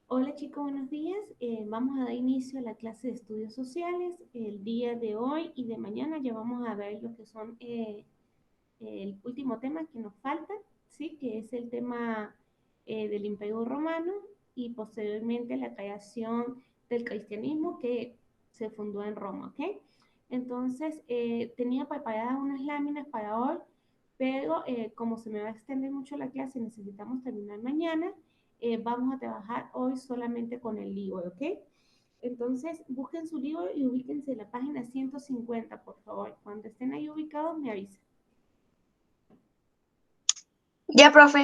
Hola chicos, buenos días. Vamos a dar inicio a la clase de estudios sociales. El día de hoy y de mañana ya vamos a ver lo que son el último tema que nos falta, ¿sí? Que es el tema del Imperio Romano y posteriormente la creación del cristianismo que se fundó en Roma, ¿ok? Entonces, tenía preparadas unas láminas para hoy, pero como se me va a extender mucho la clase y necesitamos terminar mañana, vamos a trabajar hoy solamente con el libro, ¿ok? Entonces, busquen su libro y ubíquense en la página 150, por favor. Cuando estén ahí ubicados, me avisan. Ya, profe.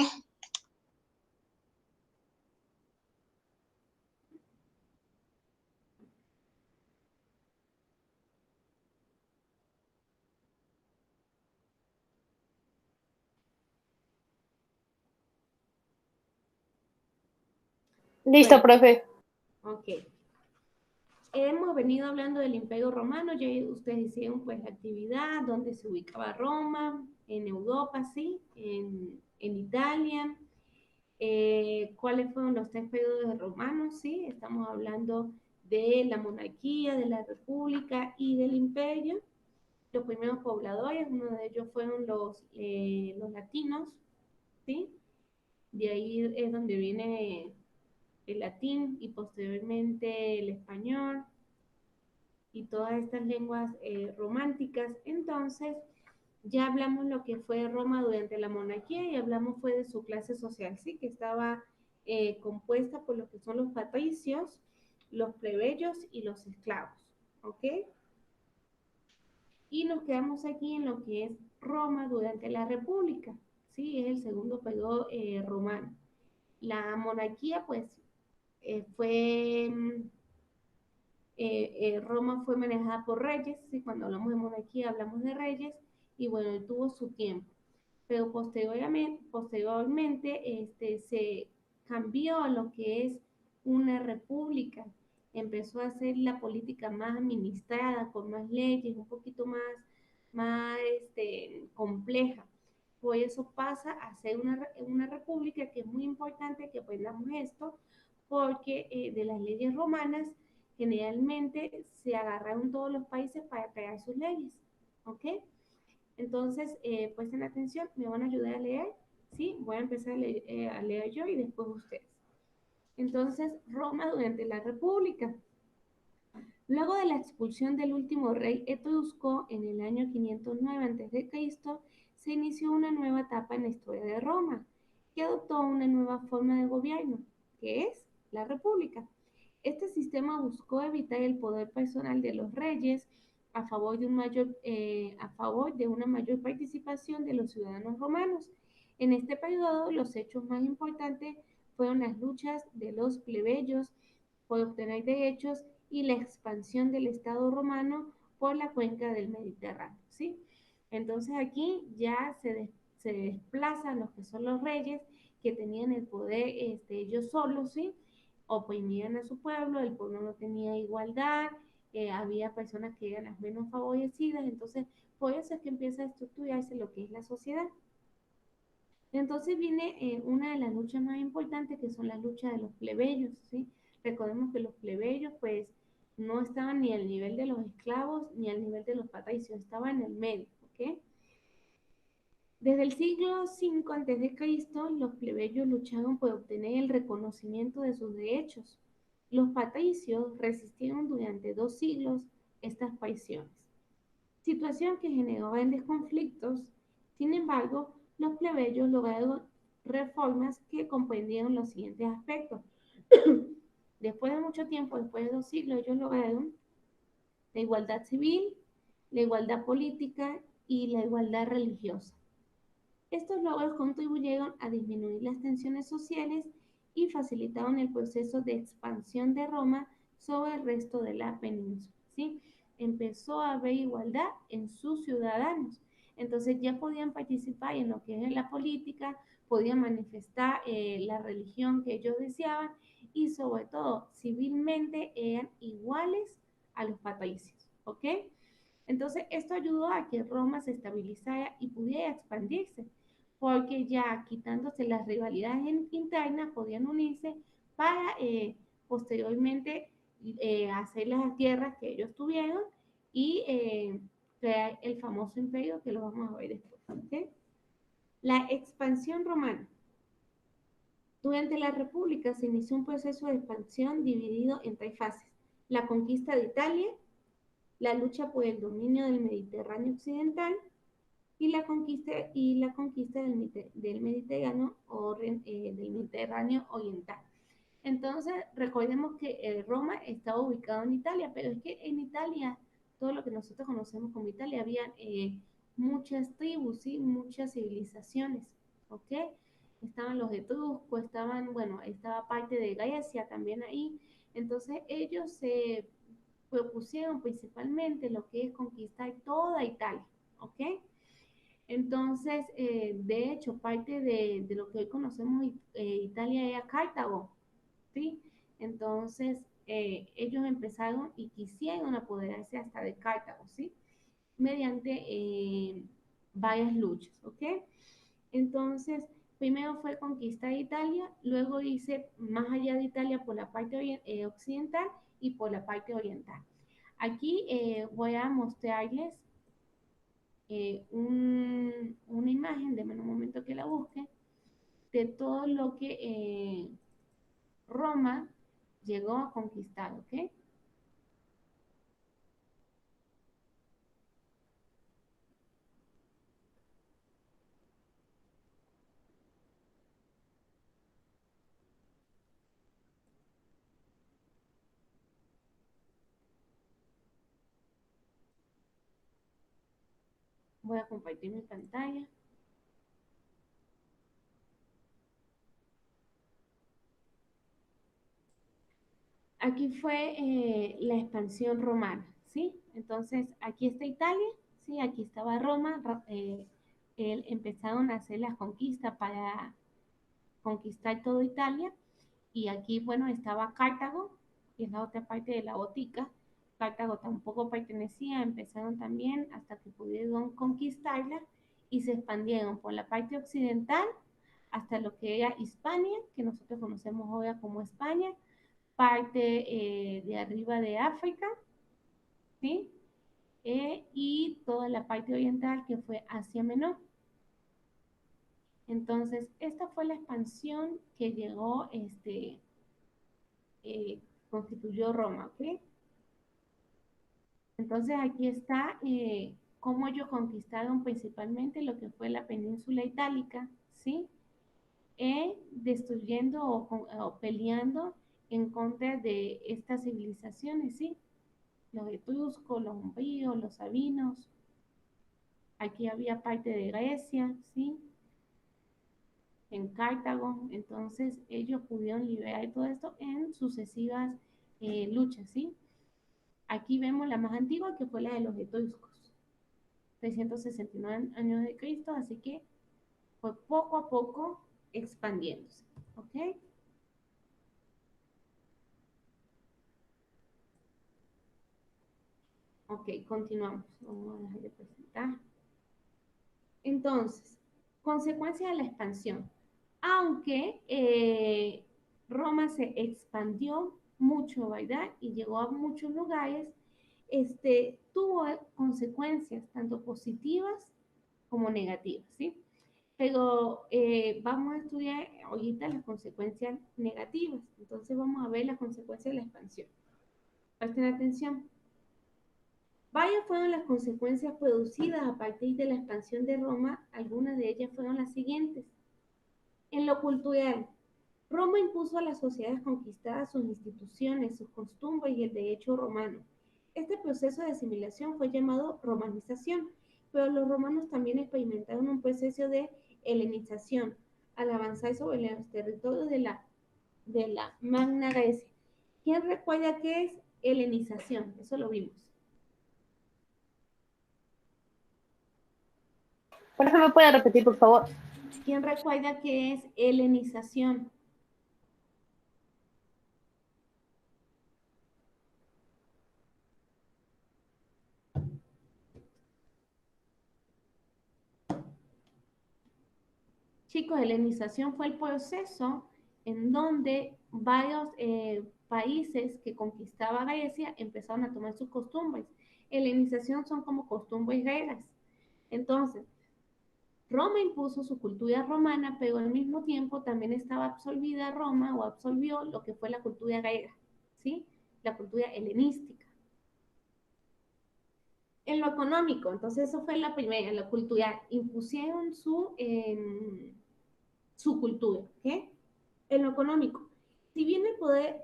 Listo, Bueno, profe. ok. Hemos venido hablando del Imperio Romano, ya ustedes hicieron pues la actividad, donde se ubicaba Roma, en Europa, sí, en Italia. ¿Cuáles fueron los tres periodos romanos? Sí, estamos hablando de la monarquía, de la república y del imperio. Los primeros pobladores, uno de ellos fueron los latinos, ¿sí? De ahí es donde viene el latín y posteriormente el español y todas estas lenguas románticas. Entonces, ya hablamos lo que fue Roma durante la monarquía y hablamos fue de su clase social, ¿sí? Que estaba compuesta por lo que son los patricios, los plebeyos y los esclavos, ¿ok? Y nos quedamos aquí en lo que es Roma durante la República, ¿sí? Es el segundo periodo romano. La monarquía, pues, fue Roma fue manejada por reyes, ¿sí? Cuando hablamos de monarquía hablamos de reyes, y bueno, tuvo su tiempo. Pero posteriormente se cambió a lo que es una república. Empezó a ser la política más administrada, con más leyes, un poquito más compleja. Por eso pasa a ser una república, que es muy importante que aprendamos esto, porque de las leyes romanas generalmente se agarraron todos los países para crear sus leyes, ¿ok? Entonces, presten atención, me van a ayudar a leer, ¿sí? Voy a empezar a leer yo y después ustedes. Entonces, Roma durante la República. Luego de la expulsión del último rey etrusco en el año 509 a.C., se inició una nueva etapa en la historia de Roma, que adoptó una nueva forma de gobierno, que es la República. Este sistema buscó evitar el poder personal de los reyes a favor de una mayor participación de los ciudadanos romanos. En este periodo, los hechos más importantes fueron las luchas de los plebeyos por obtener derechos y la expansión del Estado romano por la cuenca del Mediterráneo, ¿sí? Entonces aquí ya se desplazan los que son los reyes, que tenían el poder ellos solos, ¿sí? Oprimían a su pueblo, el pueblo no tenía igualdad, había personas que eran las menos favorecidas, entonces por eso es que empieza a estructurarse lo que es la sociedad. Entonces viene una de las luchas más importantes, que son las luchas de los plebeyos, ¿sí? Recordemos que los plebeyos pues no estaban ni al nivel de los esclavos ni al nivel de los patricios, estaban en el medio, ¿ok? Desde el siglo V a.C., los plebeyos lucharon por obtener el reconocimiento de sus derechos. Los patricios resistieron durante 2 siglos estas presiones, situación que generó grandes conflictos. Sin embargo, los plebeyos lograron reformas que comprendieron los siguientes aspectos. Después de mucho tiempo, después de 2 siglos, ellos lograron la igualdad civil, la igualdad política y la igualdad religiosa. Estos logros contribuyeron a disminuir las tensiones sociales y facilitaron el proceso de expansión de Roma sobre el resto de la península, ¿sí? Empezó a haber igualdad en sus ciudadanos. Entonces ya podían participar en lo que es la política, podían manifestar la religión que ellos deseaban y sobre todo civilmente eran iguales a los patricios, ¿ok? Entonces esto ayudó a que Roma se estabilizara y pudiera expandirse, porque ya quitándose las rivalidades internas podían unirse para posteriormente hacer las guerras que ellos tuvieron y crear el famoso imperio que lo vamos a ver después. ¿Okay? La expansión romana. Durante la República se inició un proceso de expansión dividido en tres fases. La conquista de Italia, la lucha por el dominio del Mediterráneo occidental y la conquista del Mediterráneo oriental. Entonces, recordemos que Roma estaba ubicado en Italia, pero es que en Italia, todo lo que nosotros conocemos como Italia, había muchas tribus, ¿sí? Muchas civilizaciones, ¿ok? Estaban los etruscos, bueno, estaba parte de Grecia también ahí. Entonces, ellos se propusieron principalmente lo que es conquistar toda Italia, ¿ok? Entonces, de hecho, parte de lo que hoy conocemos Italia era Cartago, ¿sí? Entonces, ellos empezaron y quisieron apoderarse hasta de Cartago, ¿sí? Mediante varias luchas, ¿ok? Entonces, primero fue conquistar Italia, luego hice más allá de Italia por la parte occidental y por la parte oriental. Aquí voy a mostrarles una imagen, de un momento que la busque, de todo lo que Roma llegó a conquistar, ¿ok? Voy a compartir mi pantalla. Aquí fue la expansión romana, ¿sí? Entonces, aquí está Italia, ¿sí? Aquí estaba Roma, empezaron a hacer las conquistas para conquistar toda Italia, y aquí, bueno, estaba Cartago, que es la otra parte de la botica. Cartago tampoco pertenecía, empezaron también hasta que pudieron conquistarla y se expandieron por la parte occidental hasta lo que era Hispania, que nosotros conocemos ahora como España, parte de arriba de África, ¿sí? Y toda la parte oriental que fue Asia Menor. Entonces, esta fue la expansión que llegó, constituyó Roma, ¿ok? Entonces, aquí está cómo ellos conquistaron principalmente lo que fue la península itálica, ¿sí? Destruyendo o peleando en contra de estas civilizaciones, ¿sí? Los etruscos, los umbríos, los sabinos. Aquí había parte de Grecia, ¿sí? En Cartago. Entonces ellos pudieron liberar todo esto en sucesivas luchas, ¿sí? Aquí vemos la más antigua, que fue la de los etruscos, 369 años de Cristo, así que fue poco a poco expandiéndose, ¿ok? Ok, continuamos. Vamos a dejar de presentar. Entonces, consecuencia de la expansión. Aunque Roma se expandió mucho, ¿verdad? Y llegó a muchos lugares, tuvo consecuencias tanto positivas como negativas, ¿sí? Pero vamos a estudiar ahorita las consecuencias negativas. Entonces vamos a ver las consecuencias de la expansión. Presten atención. Varias fueron las consecuencias producidas a partir de la expansión de Roma. Algunas de ellas fueron las siguientes. En lo cultural, Roma impuso a las sociedades conquistadas sus instituciones, sus costumbres y el derecho romano. Este proceso de asimilación fue llamado romanización, pero los romanos también experimentaron un proceso de helenización al avanzar sobre los territorios de la Magna Grecia. ¿Quién recuerda qué es helenización? Eso lo vimos. Por eso me puede repetir, por favor. ¿Quién recuerda qué es helenización? Chicos, helenización fue el proceso en donde varios países que conquistaba Grecia empezaron a tomar sus costumbres. Helenización son como costumbres griegas. Entonces, Roma impuso su cultura romana, pero al mismo tiempo también estaba absorbida Roma o absorbió lo que fue la cultura griega, ¿sí? La cultura helenística. En lo económico, entonces eso fue la primera, la cultura, impusieron su cultura, ¿ok? En lo económico, si bien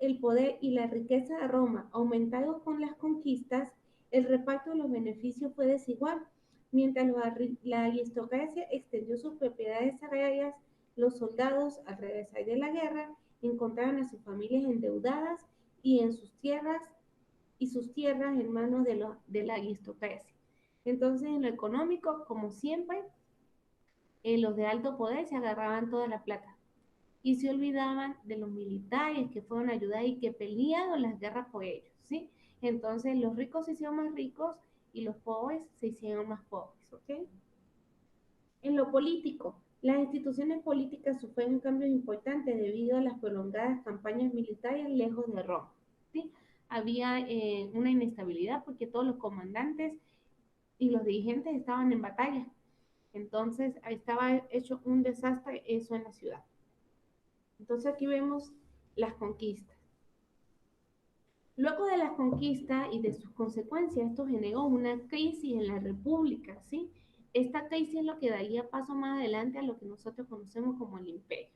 el poder y la riqueza de Roma aumentaron con las conquistas, el reparto de los beneficios fue desigual. Mientras la aristocracia extendió sus propiedades agrarias, los soldados, al regresar de la guerra, encontraron a sus familias endeudadas y en sus tierras en manos de la aristocracia. Entonces, en lo económico, como siempre, los de alto poder se agarraban toda la plata y se olvidaban de los militares que fueron a ayudar y que pelearon las guerras por ellos, ¿sí? Entonces los ricos se hicieron más ricos y los pobres se hicieron más pobres, ¿ok? En lo político, las instituciones políticas sufrieron un cambio importante debido a las prolongadas campañas militares lejos de Roma, ¿sí? Había una inestabilidad porque todos los comandantes y los dirigentes estaban en batalla. Entonces estaba hecho un desastre eso en la ciudad. Entonces aquí vemos las conquistas. Luego de las conquistas y de sus consecuencias, esto generó una crisis en la República, ¿sí? Esta crisis es lo que daría paso más adelante a lo que nosotros conocemos como el imperio.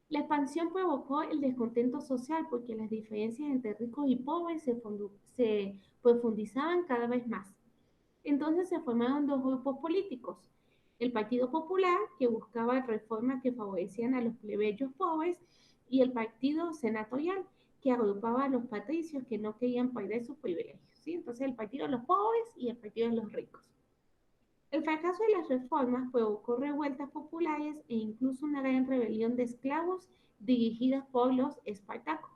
La expansión provocó el descontento social porque las diferencias entre ricos y pobres se profundizaban cada vez más. Entonces se formaron dos grupos políticos. El Partido Popular, que buscaba reformas que favorecían a los plebeyos pobres, y el Partido Senatorial, que agrupaba a los patricios que no querían perder sus privilegios. ¿Sí? Entonces el Partido de los Pobres y el Partido de los Ricos. El fracaso de las reformas provocó revueltas populares e incluso una gran rebelión de esclavos dirigidas por los espartacos.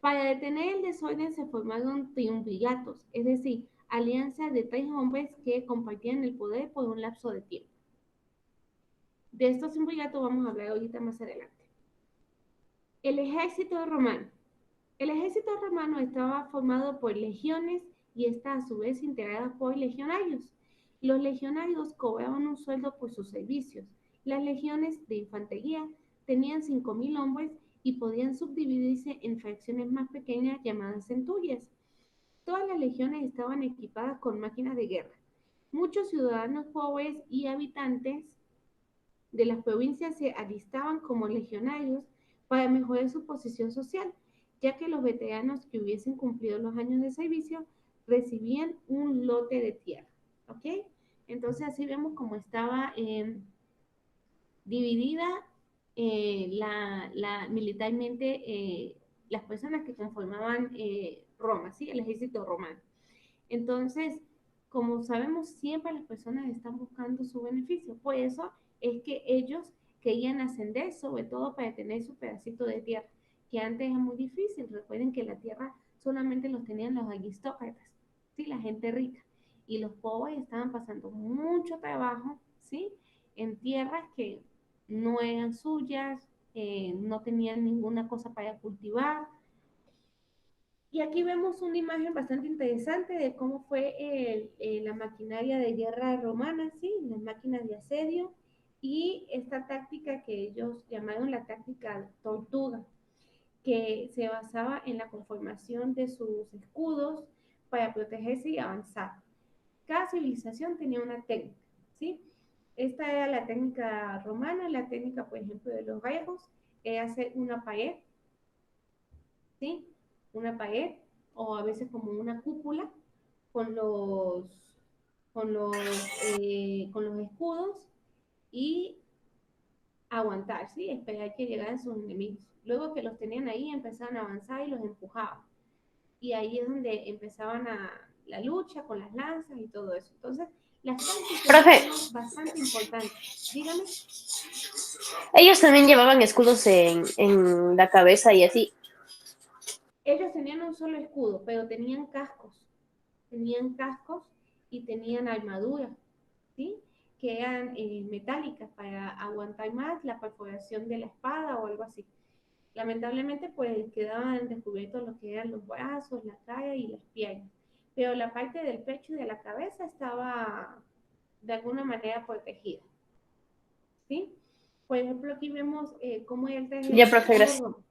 Para detener el desorden se formaron triunviratos, es decir, alianzas de tres hombres que compartían el poder por un lapso de tiempo. De estos triunviratos vamos a hablar ahorita más adelante. El ejército romano. El ejército romano estaba formado por legiones y está a su vez integrado por legionarios. Los legionarios cobraban un sueldo por sus servicios. Las legiones de infantería tenían 5.000 hombres y podían subdividirse en fracciones más pequeñas llamadas centurias. Todas las legiones estaban equipadas con máquinas de guerra. Muchos ciudadanos pobres y habitantes de las provincias se alistaban como legionarios para mejorar su posición social, ya que los veteranos que hubiesen cumplido los años de servicio recibían un lote de tierra. ¿Ok? Entonces así vemos cómo estaba dividida militarmente las personas que conformaban Roma, ¿sí? El ejército romano. Entonces, como sabemos, siempre las personas están buscando su beneficio. Por eso es que ellos querían ascender, sobre todo para tener su pedacito de tierra, que antes era muy difícil. Recuerden que la tierra solamente los tenían los aristócratas, ¿sí? La gente rica. Y los pobres estaban pasando mucho trabajo, ¿sí? En tierras que no eran suyas, no tenían ninguna cosa para cultivar. Y aquí vemos una imagen bastante interesante de cómo fue la maquinaria de guerra romana, ¿sí? Las máquinas de asedio y esta táctica que ellos llamaron la táctica tortuga, que se basaba en la conformación de sus escudos para protegerse y avanzar. Cada civilización tenía una técnica, ¿sí? Esta era la técnica romana, la técnica, por ejemplo, de los griegos, es hacer una pared, ¿sí? Una pared o a veces como una cúpula con los escudos y aguantar, ¿sí? Esperar que llegaran sus enemigos. Luego que los tenían ahí, empezaban a avanzar y los empujaban. Y ahí es donde empezaban la lucha con las lanzas y todo eso. Entonces, las Profe, tácticas son bastante importantes. Dígame. ellos también llevaban escudos en la cabeza y así. Ellos tenían un solo escudo, pero tenían cascos y tenían armadura, ¿sí? que eran metálicas para aguantar más la perforación de la espada o algo así. Lamentablemente, pues quedaban descubiertos lo que eran los brazos, la cara y las piernas, pero la parte del pecho y de la cabeza estaba de alguna manera protegida, ¿sí? Por ejemplo, aquí vemos cómo era el traje de Ya, los profe, soldados gracias. romanos.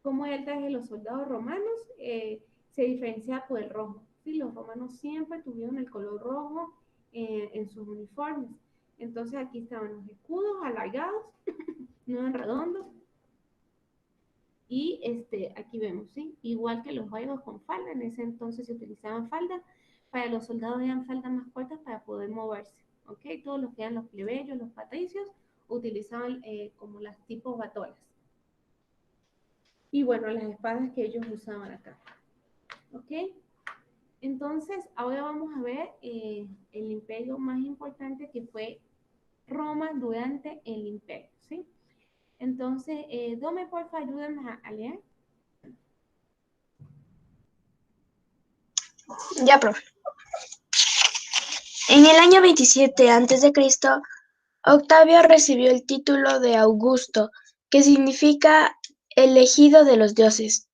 Cómo era el traje de los soldados romanos se diferencia por el rojo. ¿Sí? Los romanos siempre tuvieron el color rojo en sus uniformes. Entonces aquí estaban los escudos alargados, no eran redondos. Y aquí vemos, ¿sí? Igual que los juegos con falda, en ese entonces se utilizaban faldas. Para los soldados eran faldas más cortas para poder moverse. ¿Ok? Todos los que eran los plebeyos, los patricios, utilizaban como las tipos batolas. Y bueno, las espadas que ellos usaban acá. ¿Ok? Entonces, ahora vamos a ver el imperio más importante que fue Roma durante el imperio, ¿sí? Entonces, Dome, porfa, ayúdame a leer. Ya, profe. En el año 27 a.C., Octavio recibió el título de Augusto, que significa elegido de los dioses.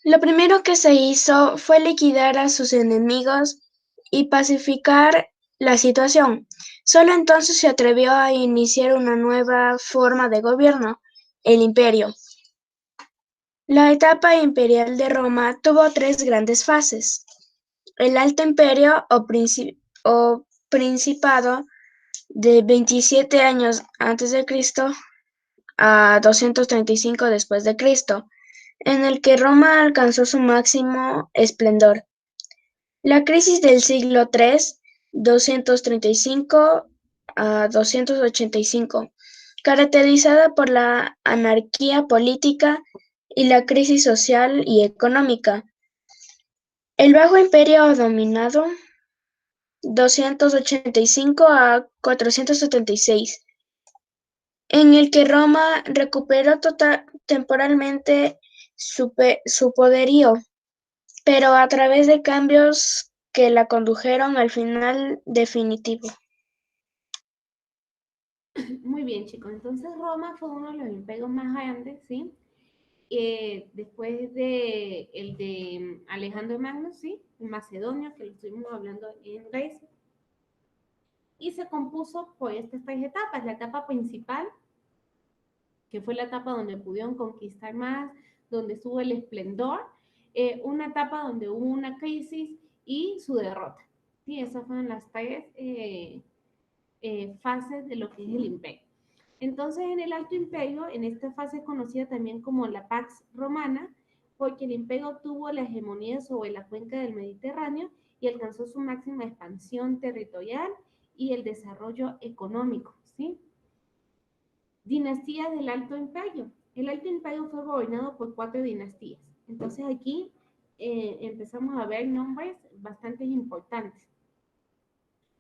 Lo primero que se hizo fue liquidar a sus enemigos y pacificar la situación. Solo entonces se atrevió a iniciar una nueva forma de gobierno, el imperio. La etapa imperial de Roma tuvo tres grandes fases: el Alto Imperio o Principado, de 27 años antes de Cristo a 235 después de Cristo, en el que Roma alcanzó su máximo esplendor. La crisis del siglo III, 235 a 285, caracterizada por la anarquía política y la crisis social y económica. El Bajo Imperio dominado, 285 a 476, en el que Roma recuperó temporalmente su poderío, pero a través de cambios que la condujeron al final definitivo. Muy bien, chicos. Entonces, Roma fue uno de los imperios más grandes, ¿sí? Después de el de Alejandro Magno, ¿sí? En Macedonia, que lo estuvimos hablando en Grecia. Y se compuso por estas tres etapas. La etapa principal, que fue la etapa donde pudieron conquistar más, donde estuvo el esplendor, una etapa donde hubo una crisis y su derrota. Sí, esas fueron las tres fases de lo que es el imperio. Entonces, en el Alto Imperio, en esta fase conocida también como la Pax Romana, porque el imperio tuvo la hegemonía sobre la cuenca del Mediterráneo y alcanzó su máxima expansión territorial y el desarrollo económico, ¿sí? Dinastía del Alto Imperio. El Alto Imperio fue gobernado por 4 dinastías. Entonces aquí empezamos a ver nombres bastante importantes.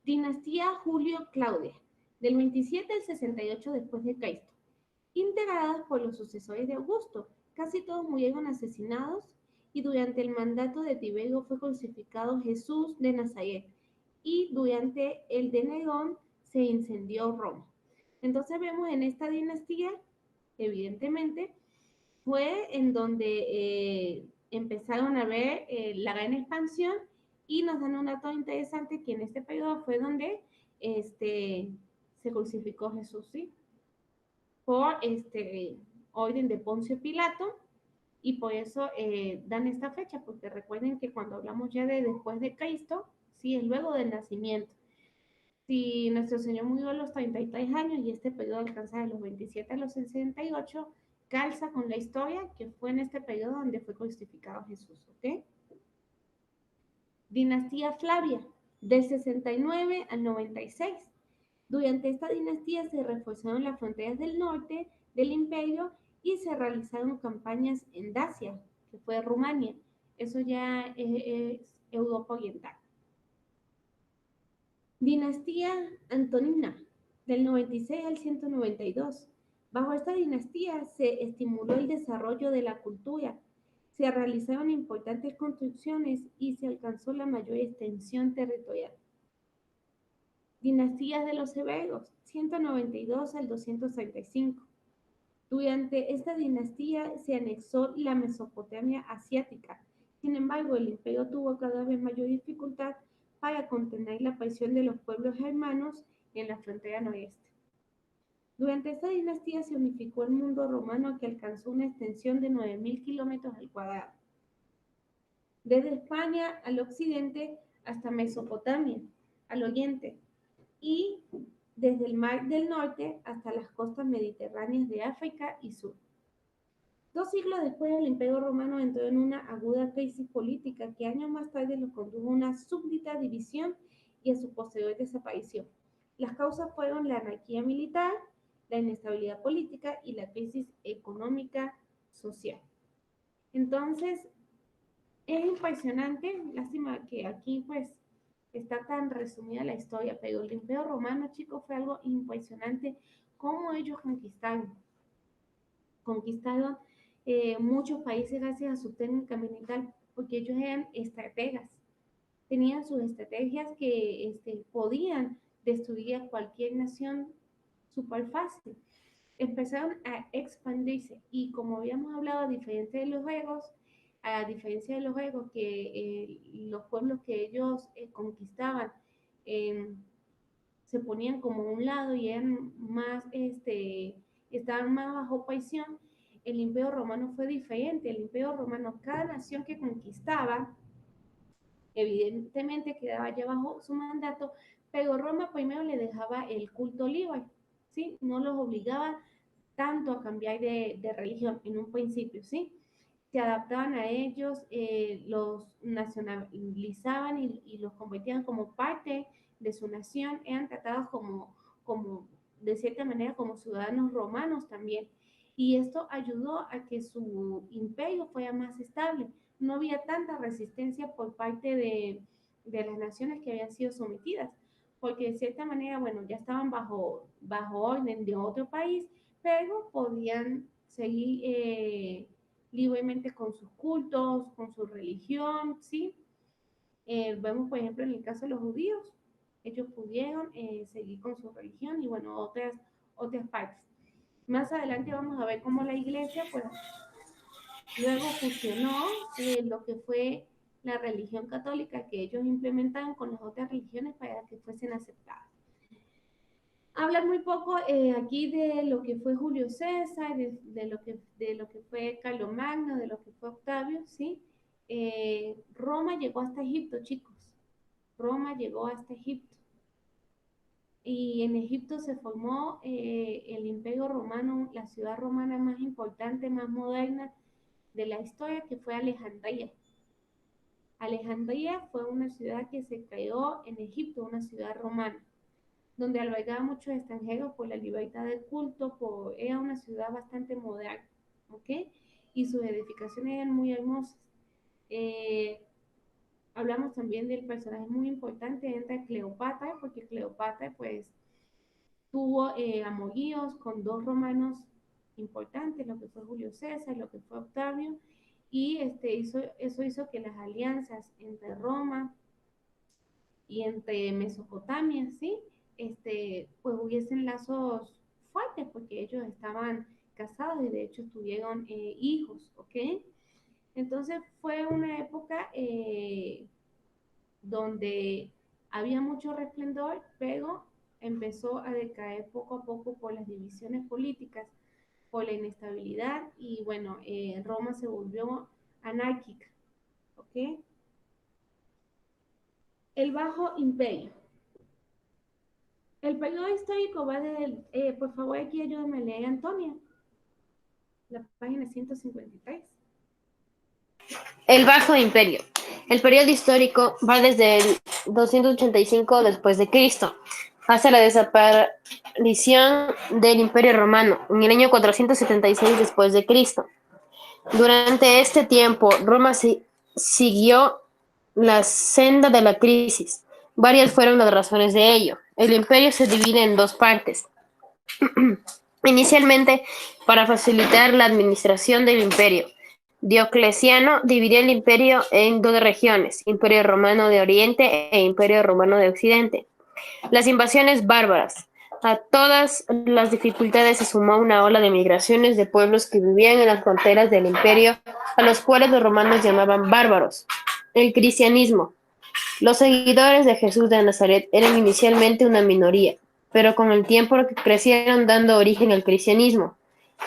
Dinastía Julio-Claudia, del 27 al 68 después de Cristo, integradas por los sucesores de Augusto. Casi todos murieron asesinados y durante el mandato de Tiberio fue crucificado Jesús de Nazaret y durante el de Nerón se incendió Roma. Entonces vemos en esta dinastía, evidentemente, fue en donde empezaron a ver la gran expansión y nos dan un dato interesante que en este periodo fue donde se crucificó Jesús, ¿sí? Por orden de Poncio Pilato y por eso dan esta fecha, porque recuerden que cuando hablamos ya de después de Cristo, sí, es luego del nacimiento. Si nuestro Señor murió a los 33 años y este periodo alcanza de los 27 a los 68, calza con la historia que fue en este periodo donde fue crucificado Jesús, ¿ok? Dinastía Flavia, del 69 al 96. Durante esta dinastía se reforzaron las fronteras del norte del imperio y se realizaron campañas en Dacia, que fue Rumania. Eso ya es Europa Oriental. Dinastía Antonina, del 96 al 192. Bajo esta dinastía se estimuló el desarrollo de la cultura, se realizaron importantes construcciones y se alcanzó la mayor extensión territorial. Dinastías de los Severos, 192 al 235. Durante esta dinastía se anexó la Mesopotamia asiática. Sin embargo, el imperio tuvo cada vez mayor dificultad para contener la presión de los pueblos germanos en la frontera noreste. Durante esta dinastía se unificó el mundo romano, que alcanzó una extensión de 9.000 kilómetros al cuadrado, desde España al occidente hasta Mesopotamia al oriente, y desde el Mar del Norte hasta las costas mediterráneas de África y Sur. 2 siglos después, el Imperio Romano entró en una aguda crisis política que años más tarde lo condujo a una súbita división y a su posterior desaparición. Las causas fueron la anarquía militar, la inestabilidad política y la crisis económica social. Entonces, es impresionante, lástima que aquí pues está tan resumida la historia, pero el Imperio Romano, chicos, fue algo impresionante cómo ellos conquistaron muchos países gracias a su técnica militar, porque ellos eran estrategas, tenían sus estrategias que podían destruir a cualquier nación súper fácil. Empezaron a expandirse y como habíamos hablado, a diferencia de los griegos, que los pueblos que ellos conquistaban se ponían como a un lado y eran más, estaban más bajo presión. El Imperio Romano fue diferente. El Imperio Romano, cada nación que conquistaba, evidentemente quedaba ya bajo su mandato, pero Roma primero le dejaba el culto libre, ¿sí? No los obligaba tanto a cambiar de religión en un principio, ¿sí? Se adaptaban a ellos, los nacionalizaban y los convertían como parte de su nación, eran tratados como de cierta manera como ciudadanos romanos también. Y esto ayudó a que su imperio fuera más estable. No había tanta resistencia por parte de las naciones que habían sido sometidas, porque de cierta manera, bueno, ya estaban bajo orden de otro país, pero podían seguir libremente con sus cultos, con su religión, ¿sí? Vemos, por ejemplo, en el caso de los judíos, ellos pudieron seguir con su religión y, bueno, otras partes. Más adelante vamos a ver cómo la iglesia, pues, luego fusionó lo que fue la religión católica que ellos implementaron con las otras religiones para que fuesen aceptadas. Hablar muy poco aquí de lo que fue Julio César, de lo que fue Carlomagno, de lo que fue Octavio, ¿sí? Roma llegó hasta Egipto, chicos. Roma llegó hasta Egipto. Y en Egipto se formó el Imperio Romano, la ciudad romana más importante, más moderna de la historia, que fue Alejandría. Alejandría fue una ciudad que se creó en Egipto, una ciudad romana, donde albergaba muchos extranjeros por la libertad de culto, era una ciudad bastante moderna, ¿ok? Y sus edificaciones eran muy hermosas. Hablamos también del personaje muy importante, entra Cleopatra, porque Cleopatra, pues, tuvo amoríos con 2 romanos importantes, lo que fue Julio César, lo que fue Octavio, y eso hizo que las alianzas entre Roma y entre Mesopotamia, ¿sí? Pues hubiesen lazos fuertes porque ellos estaban casados y de hecho tuvieron hijos, ¿ok? Entonces fue una época donde había mucho resplendor, pero empezó a decaer poco a poco por las divisiones políticas, por la inestabilidad y bueno, Roma se volvió anárquica, ¿ok? El Bajo Imperio. El periodo histórico va desde, por favor, aquí ayúdame a leer, Antonia, la página 153. El Bajo Imperio. El periodo histórico va desde el 285 después de Cristo hasta la desaparición del Imperio Romano en el año 476 después de Cristo. Durante este tiempo, Roma siguió la senda de la crisis. Varias fueron las razones de ello. El imperio se divide en 2 partes. Inicialmente, para facilitar la administración del imperio, Diocleciano dividió el imperio en 2 regiones, Imperio Romano de Oriente e Imperio Romano de Occidente. Las invasiones bárbaras. A todas las dificultades se sumó una ola de migraciones de pueblos que vivían en las fronteras del imperio, a los cuales los romanos llamaban bárbaros. El cristianismo. Los seguidores de Jesús de Nazaret eran inicialmente una minoría, pero con el tiempo crecieron dando origen al cristianismo.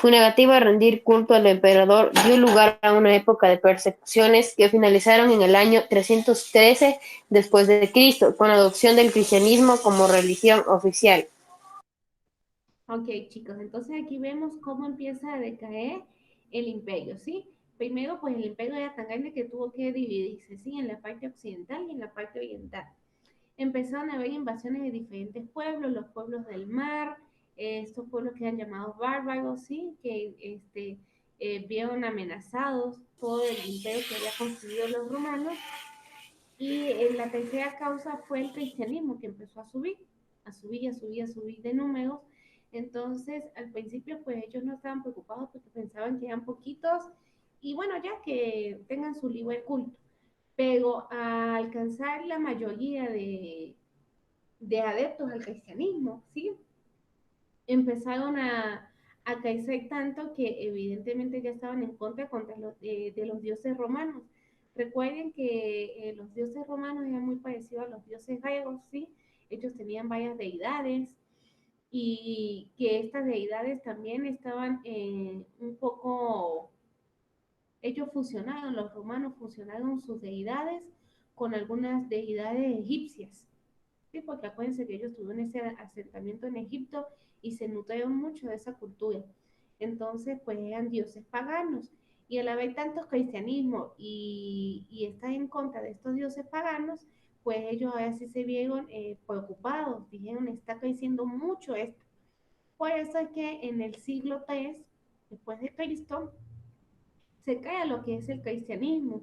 Su negativa a rendir culto al emperador dio lugar a una época de persecuciones que finalizaron en el año 313 después de Cristo, con la adopción del cristianismo como religión oficial. Ok, chicos, entonces aquí vemos cómo empieza a decaer el imperio, ¿sí? Primero, pues el imperio era tan grande que tuvo que dividirse, ¿sí? En la parte occidental y en la parte oriental. Empezaron a haber invasiones de diferentes pueblos, los pueblos del mar, estos pueblos que eran llamados bárbaros, ¿sí? Que vieron amenazados todo el imperio que había construido los romanos. Y la tercera causa fue el cristianismo, que empezó a subir, a subir, a subir, a subir de números. Entonces, al principio, pues ellos no estaban preocupados porque pensaban que eran poquitos y bueno, ya que tengan su libre culto. Pero a alcanzar la mayoría de adeptos al cristianismo, ¿sí? Empezaron a crecer tanto que evidentemente ya estaban en contra de los dioses romanos. Recuerden que los dioses romanos eran muy parecidos a los dioses griegos, ¿sí? Ellos tenían varias deidades y que estas deidades también estaban un poco, ellos fusionaron, los romanos fusionaron sus deidades con algunas deidades egipcias. Sí, porque acuérdense que ellos tuvieron ese asentamiento en Egipto y se nutrieron mucho de esa cultura. Entonces, pues eran dioses paganos. Y al haber tantos cristianismo y estar en contra de estos dioses paganos, pues ellos ahora sí se vieron preocupados. Dijeron, está creciendo mucho esto. Por eso es que en el siglo III, después de Cristo, se crea lo que es el cristianismo.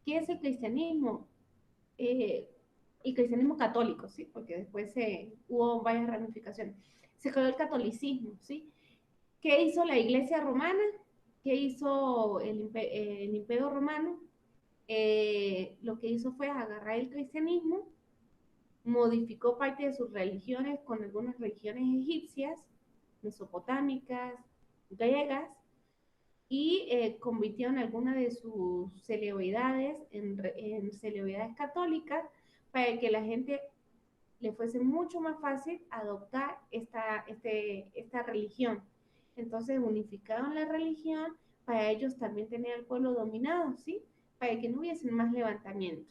¿Qué es el cristianismo? Eh, y cristianismo católico, ¿sí? Porque después hubo varias ramificaciones. Se creó el catolicismo, ¿sí? ¿Qué hizo la iglesia romana? ¿Qué hizo el imperio romano? Lo que hizo fue agarrar el cristianismo, modificó parte de sus religiones con algunas religiones egipcias, mesopotámicas, griegas, y convirtieron algunas de sus celebridades en celebridades católicas para que la gente le fuese mucho más fácil adoptar esta religión. Entonces unificaron la religión para ellos también tener al pueblo dominado, ¿sí? Para que no hubiesen más levantamiento.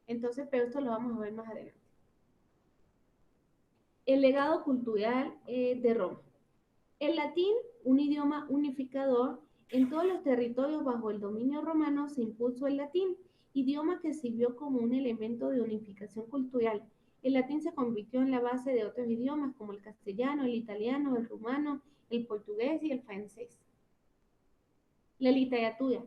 Entonces, pero esto lo vamos a ver más adelante. El legado cultural de Roma. El latín, un idioma unificador, en todos los territorios bajo el dominio romano se impuso el latín, idioma que sirvió como un elemento de unificación cultural. El latín se convirtió en la base de otros idiomas como el castellano, el italiano, el rumano, el portugués y el francés. La literatura.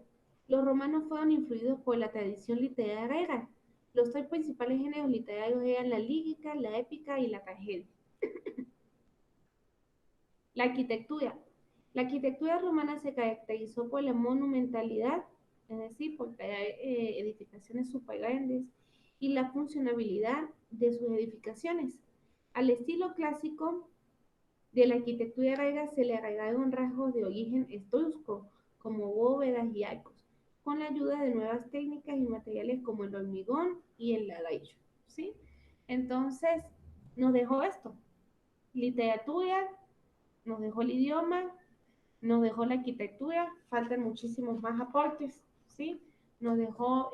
Los romanos fueron influidos por la tradición literaria griega. Los tres principales géneros literarios eran la lírica, la épica y la tragedia. La arquitectura. La arquitectura romana se caracterizó por la monumentalidad, es decir, por crear edificaciones súper grandes, y la funcionabilidad de sus edificaciones. Al estilo clásico de la arquitectura griega se le agregaron rasgos de origen etrusco, como bóvedas y arcos, con la ayuda de nuevas técnicas y materiales como el hormigón y el ladrillo, ¿sí? Entonces, nos dejó esto, literatura, nos dejó el idioma, nos dejó la arquitectura, faltan muchísimos más aportes, ¿sí? Nos dejó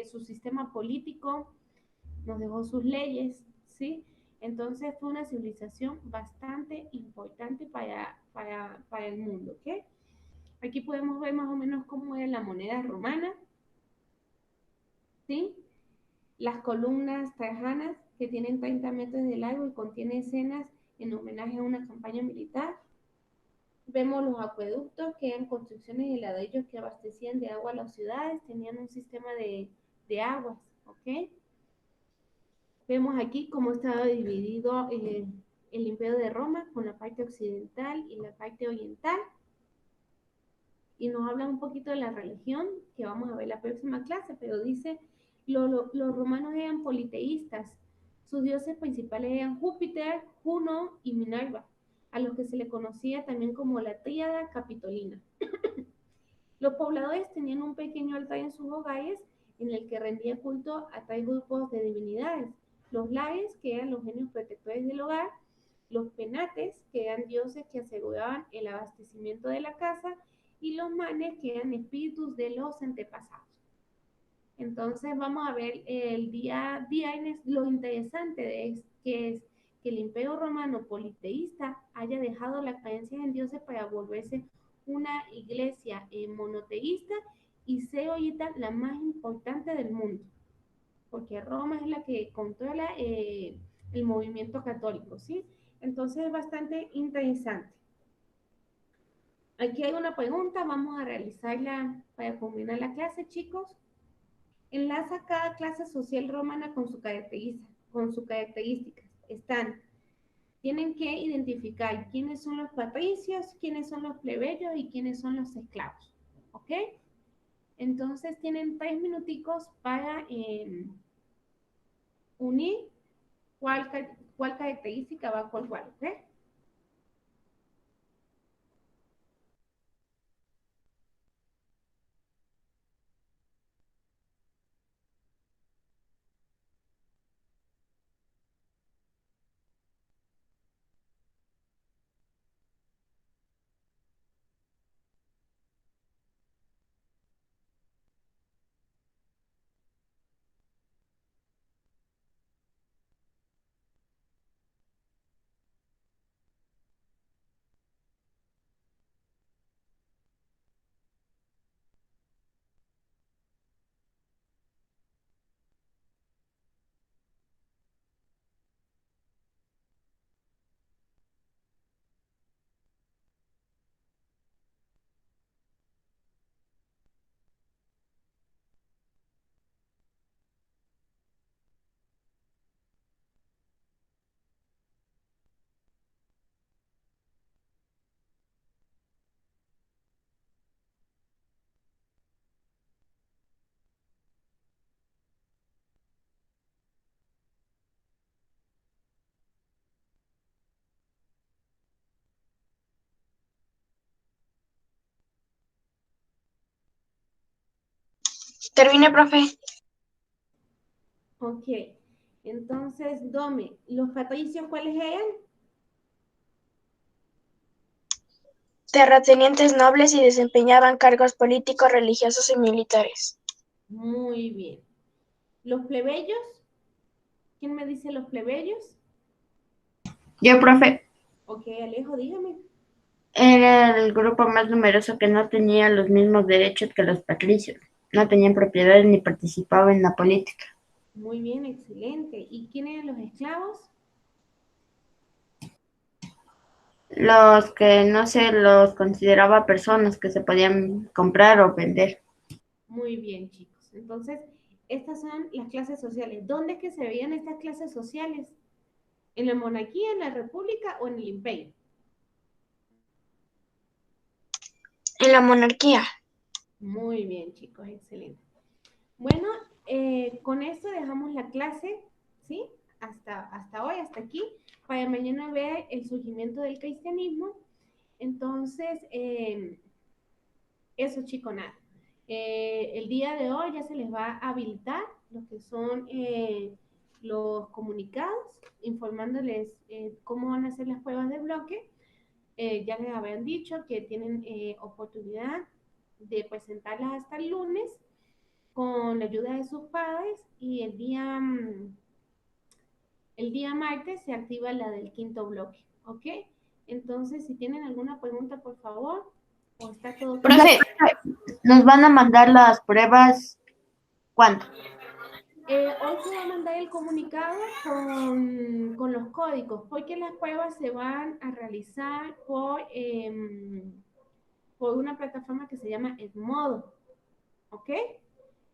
su sistema político, nos dejó sus leyes, ¿sí? Entonces fue una civilización bastante importante para el mundo, ¿ok? Aquí podemos ver más o menos cómo era la moneda romana, ¿sí? Las columnas trajanas que tienen 30 metros de largo y contienen escenas en homenaje a una campaña militar. Vemos los acueductos, que eran construcciones de ladrillos que abastecían de agua a las ciudades, tenían un sistema de aguas, ¿ok? Vemos aquí cómo estaba dividido el imperio de Roma con la parte occidental y la parte oriental. Y nos habla un poquito de la religión, que vamos a ver la próxima clase, pero dice, los romanos eran politeístas, Sus dioses principales eran Júpiter, Juno y Minerva, a los que se le conocía también como la tríada capitolina. Los pobladores tenían un pequeño altar en sus hogares en el que rendía culto a tres grupos de divinidades. Los lares, que eran los genios protectores del hogar, los penates, que eran dioses que aseguraban el abastecimiento de la casa, y los manes, que eran espíritus de los antepasados. Entonces vamos a ver el día viernes. Lo interesante es que el Imperio Romano politeísta haya dejado la creencia en dioses para volverse una iglesia monoteísta y ser ahorita la más importante del mundo, porque Roma es la que controla el movimiento católico, ¿sí? Entonces es bastante interesante. Aquí hay una pregunta, vamos a realizarla para culminar la clase, chicos. Enlaza cada clase social romana con sus características. Tienen que identificar quiénes son los patricios, quiénes son los plebeyos y quiénes son los esclavos. ¿Ok? Entonces tienen 3 minuticos para unir cuál característica va con cuál. ¿Ok? Termine, profe. Ok. Entonces, Dome, ¿los patricios cuáles eran? Terratenientes nobles y desempeñaban cargos políticos, religiosos y militares. Muy bien. ¿Los plebeyos? ¿Quién me dice los plebeyos? Yo, profe, Ok, Alejo, dígame. era el grupo más numeroso que no tenía los mismos derechos que los patricios. No tenían propiedades ni participaban en la política. Muy bien, excelente. ¿Y quién eran los esclavos? Los que no se los consideraba personas que se podían comprar o vender. Muy bien, chicos. Entonces, estas son las clases sociales. ¿Dónde es que se veían estas clases sociales? ¿En la monarquía, en la república o en el imperio? En la monarquía. Muy bien, chicos, excelente. Bueno, con esto dejamos la clase, ¿sí? Hasta hoy, hasta aquí, para mañana ver el surgimiento del cristianismo. Entonces, eso, chicos, nada. El día de hoy ya se les va a habilitar lo que son los comunicados, informándoles cómo van a ser las pruebas de bloque. Ya les habían dicho que tienen oportunidad de presentarlas hasta el lunes con la ayuda de sus padres y el día martes se activa la del quinto bloque, ¿ok? Entonces, si tienen alguna pregunta, por favor, o está todo claro. Profe, ¿Nos van a mandar las pruebas cuándo? Hoy se va a mandar el comunicado con los códigos, porque las pruebas se van a realizar por una plataforma que se llama Edmodo, ¿ok?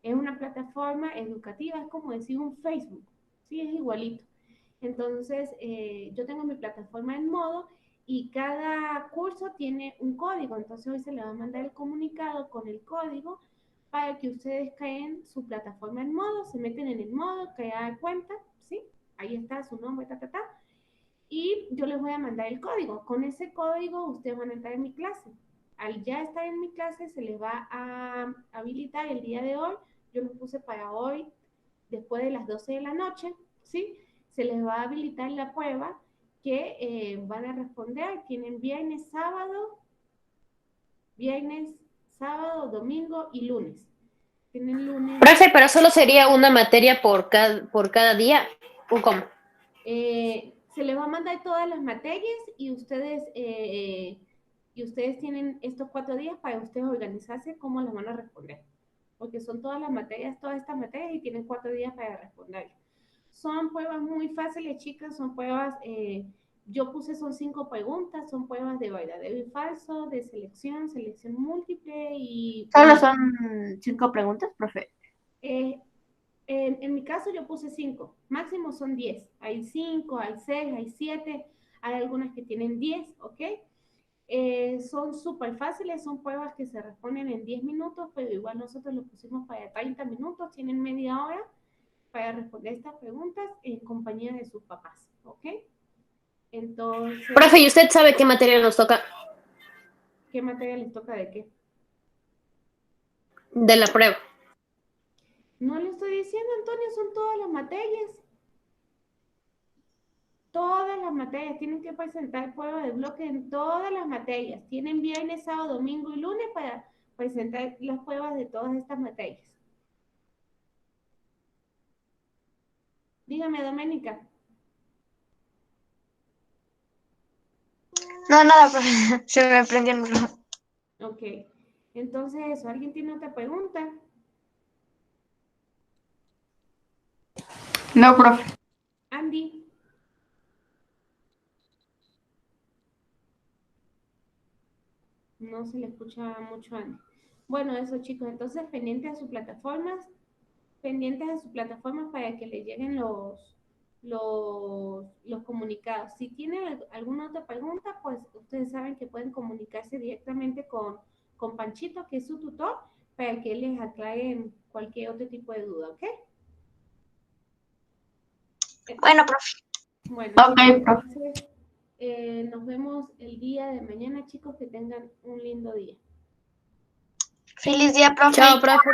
Es una plataforma educativa, es como decir un Facebook, sí, es igualito. Entonces, yo tengo mi plataforma Edmodo y cada curso tiene un código, entonces hoy se le va a mandar el comunicado con el código para que ustedes creen su plataforma Edmodo, se meten en Edmodo, crear cuenta, ¿sí? ahí está su nombre, y yo les voy a mandar el código. Con ese código ustedes van a entrar en mi clase. Al ya estar en mi clase se les va a habilitar el día de hoy. Yo lo puse para hoy, después de las 12 de la noche, ¿sí? Se les va a habilitar la prueba que van a responder. Tienen viernes, sábado, domingo y lunes. Tienen lunes. Profe, pero solo sería una materia por cada día, ¿o cómo? Se les va a mandar todas las materias y ustedes tienen estos 4 días para ustedes organizarse cómo las van a responder. Porque son todas estas materias y tienen 4 días para responder. Son pruebas muy fáciles, chicas, son pruebas, yo puse son 5 preguntas, son pruebas de verdadero y falso, de selección múltiple y... ¿Solo son 5 preguntas, profe? En mi caso yo puse 5, máximo son 10. Hay 5, hay 6, hay 7, hay algunas que tienen 10, ¿ok? Son súper fáciles, son pruebas que se responden en 10 minutos, pero igual nosotros lo pusimos para 30 minutos, tienen media hora para responder estas preguntas en compañía de sus papás, ¿ok? Entonces... Profe, ¿y usted sabe qué materia nos toca? ¿Qué materia les toca de qué? De la prueba. No le estoy diciendo, Antonio, son todas las materias. Todas las materias, tienen que presentar pruebas de bloque en todas las materias. Tienen viernes, sábado, domingo y lunes para presentar las pruebas de todas estas materias. Dígame, Doménica. No, nada, profe. Se me prendió el micrófono. Ok. Entonces, eso. ¿Alguien tiene otra pregunta? No, profe. Andy. No se le escucha mucho a Andy. Bueno, eso, chicos. Entonces, pendientes a sus plataformas para que les lleguen los comunicados. Si tienen alguna otra pregunta, pues ustedes saben que pueden comunicarse directamente con Panchito, que es su tutor, para que les aclaren cualquier otro tipo de duda, ¿ok? Bueno, profe. Bueno, Ok, chicos, profe. entonces nos vemos el día de mañana, chicos, que tengan un lindo día. Feliz día, profe. Chao, profe.